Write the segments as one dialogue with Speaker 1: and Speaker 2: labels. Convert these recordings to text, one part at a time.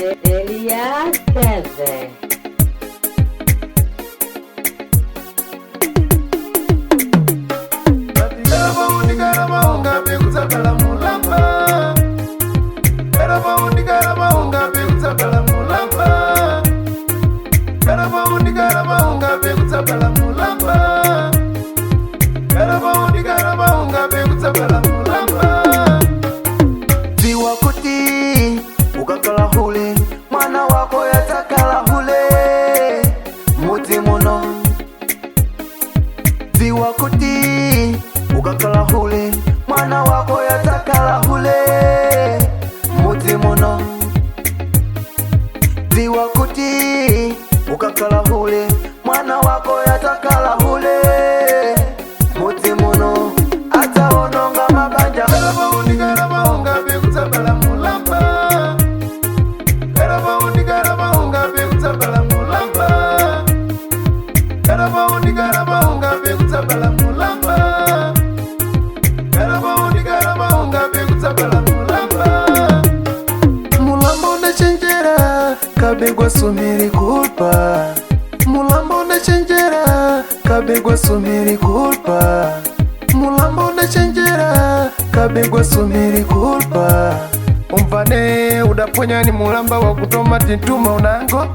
Speaker 1: Elias TV.
Speaker 2: Ziwa kuti ukakala hule mwana wako yatakala hule muti muno. Ziwa kuti ukakala hule mwana wako yatakala hule muti muno. Ziwa kuti ukakala hule mwana wako yatakala hule muti muno. Ata ononga mabanja Mulambo na chenjera kabegwa sumiri kulpa. Mulambo na chenjera kabegwa sumiri kulpa. Mulambo na chenjera kabegwa sumiri kulpa. Umvane udaponya ni mulamba wa kutoma tintuma unango.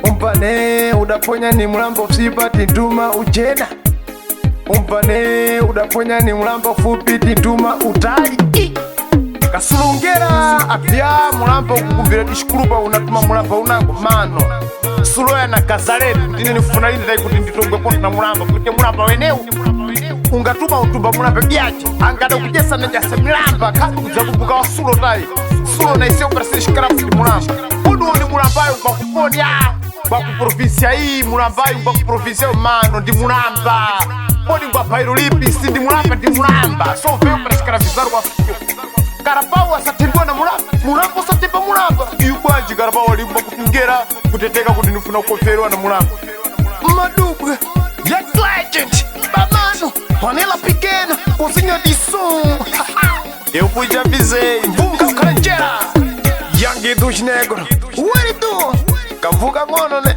Speaker 2: Umvane udaponya ni mulamba usipa tintuma ujena. Umvane udaponya ni mulamba fupi tintuma utali. Kasulungera apya mulamba ukukumbira dishikurupa unatuma mulamba unango mano. Suloya na kazaletu dine nifuna lini dai kuti nditongwe konti na mulamba kuti mulamba weneu ungatuma utumba mulamba byaje angada kujesa na jasa mulamba kandi kuzakubuka wa sulo tai sulo na isio prasini shikara kuti mulamba kudu ni mulambayo kwa kuponi kwa kuprovinsia hii mulambayo kwa kuprovinsia mano ndi mulamba kodi kwa pairu lipi si ndi mulamba ndi mulamba so veo prashikara vizaru wa fikio Karapau asatindwa na mulamba usatimba mulamba Iugwaji karapau alimba kutungera kuteteka kuti nifuna kukoferwa na mulamba Madubwe Young Legend Bamano Vanilla Pequena Cozinha de som Eu fui de avisei Mvunga ukaranjera Young dos negros Uerido Kavuga mono né